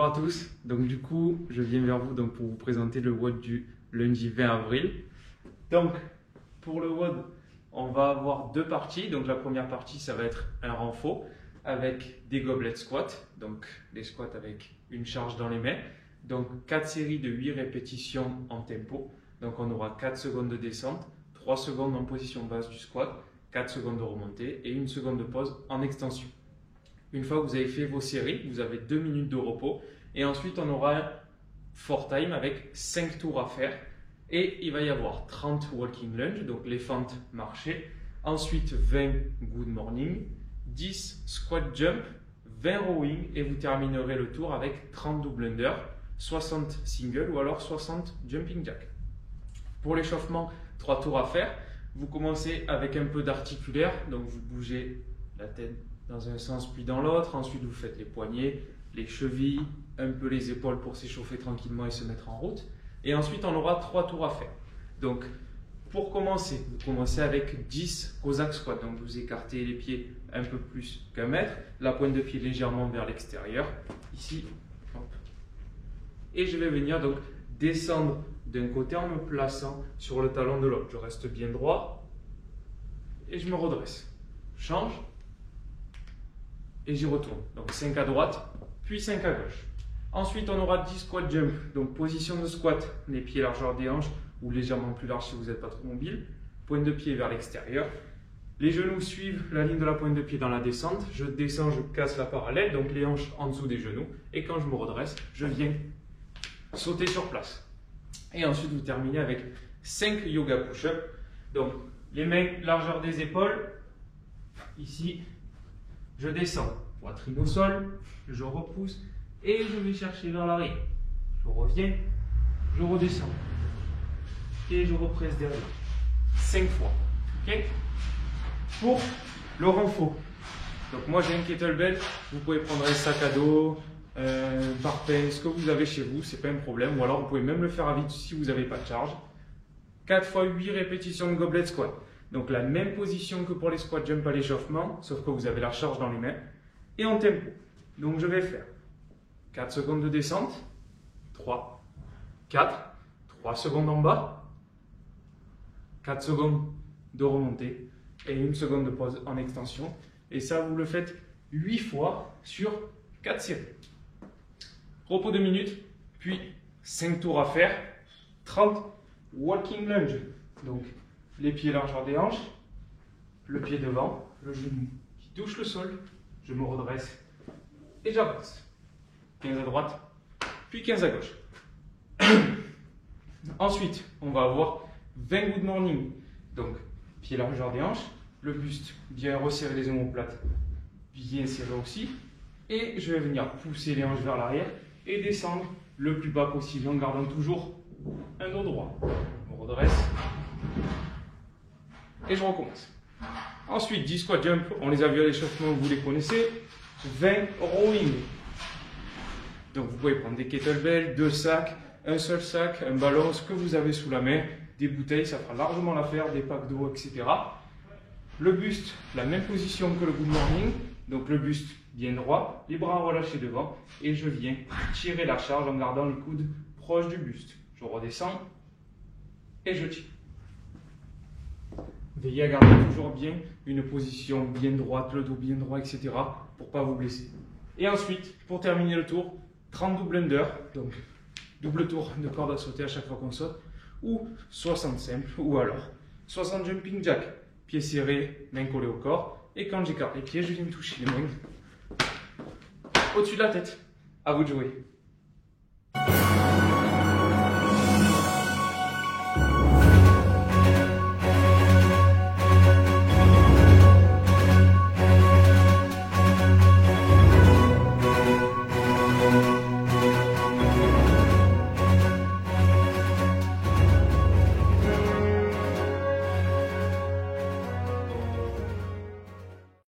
à tous, donc du coup je viens vers vous donc, pour vous présenter le WOD du lundi 20 avril. Donc pour le WOD on va avoir deux parties, donc la première partie ça va être un renfort avec des goblet squats, donc des squats avec une charge dans les mains, donc 4 séries de 8 répétitions en tempo, donc on aura 4 secondes de descente, 3 secondes en position basse du squat, 4 secondes de remontée et 1 seconde de pause en extension. Une fois que vous avez fait vos séries, vous avez 2 minutes de repos et ensuite on aura un for time avec 5 tours à faire et il va y avoir 30 walking lunge, donc les fentes marchées, ensuite 20 good morning, 10 squat jump, 20 rowing et vous terminerez le tour avec 30 double under, 60 single ou alors 60 jumping jack. Pour l'échauffement, 3 tours à faire. Vous commencez avec un peu d'articulaire, donc vous bougez la tête dans un sens puis dans l'autre, ensuite vous faites les poignets, les chevilles, un peu les épaules pour s'échauffer tranquillement et se mettre en route. Et ensuite on aura 3 tours à faire. Donc pour commencer, vous commencez avec 10 Cossack squats, donc vous écartez les pieds un peu plus qu'un mètre, la pointe de pied légèrement vers l'extérieur, ici, hop. Et je vais venir donc descendre d'un côté en me plaçant sur le talon de l'autre. Je reste bien droit et je me redresse. Change et j'y retourne. Donc 5 à droite, puis 5 à gauche. Ensuite, on aura 10 squat jump. Donc position de squat, les pieds largeur des hanches ou légèrement plus large si vous n'êtes pas trop mobile. Pointe de pied vers l'extérieur. Les genoux suivent la ligne de la pointe de pied dans la descente. Je descends, je casse la parallèle, donc les hanches en dessous des genoux. Et quand je me redresse, je viens sauter sur place. Et ensuite, vous terminez avec 5 yoga push-up. Donc, les mains largeur des épaules. Ici, je descends, poitrine au sol, je repousse et je vais chercher vers l'arrière. Je reviens, je redescends et je represse derrière. 5 fois. Okay. Pour le renfort, donc moi j'ai un kettlebell, vous pouvez prendre un sac à dos, barre-pain, ce que vous avez chez vous, c'est pas un problème, ou alors vous pouvez même le faire à vide si vous n'avez pas de charge. 4 fois 8 répétitions de goblet squat. Donc la même position que pour les squat jump à l'échauffement, sauf que vous avez la charge dans les mains, et en tempo. Donc je vais faire 4 secondes de descente, 3, 4, 3 secondes en bas, 4 secondes de remontée et 1 seconde de pause en extension. Et ça, vous le faites 8 fois sur 4 séries. Repos 2 minutes, puis 5 tours à faire, 30 walking lunge. Donc les pieds largeur des hanches, le pied devant, le genou qui touche le sol, je me redresse et j'avance. 15 à droite, puis 15 à gauche. Ensuite, on va avoir 20 good morning. Donc, pied largeur des hanches, le buste bien resserré, les omoplates bien serré aussi. Et je vais venir pousser les hanches vers l'arrière et descendre le plus bas possible en gardant toujours un dos droit. Je me redresse et je recommence. Ensuite, 10 squat jump, on les a vus à l'échauffement, vous les connaissez. 20 rowing. Donc vous pouvez prendre des kettlebells, 2 sacs, un seul sac, un ballon, ce que vous avez sous la main, des bouteilles, ça fera largement l'affaire, des packs d'eau, etc. Le buste, la même position que le good morning, donc le buste bien droit, les bras relâchés devant, et je viens tirer la charge en gardant les coudes proches du buste. Je redescends et je tire. Veillez à garder toujours bien une position bien droite, le dos bien droit, etc. pour ne pas vous blesser. Et ensuite, pour terminer le tour, 30 double under, donc double tour de corde à sauter à chaque fois qu'on saute, ou 60 simples, ou alors 60 jumping jack, pieds serrés, mains collées au corps, et quand j'écarte les pieds, je viens me toucher les mains au-dessus de la tête. À vous de jouer.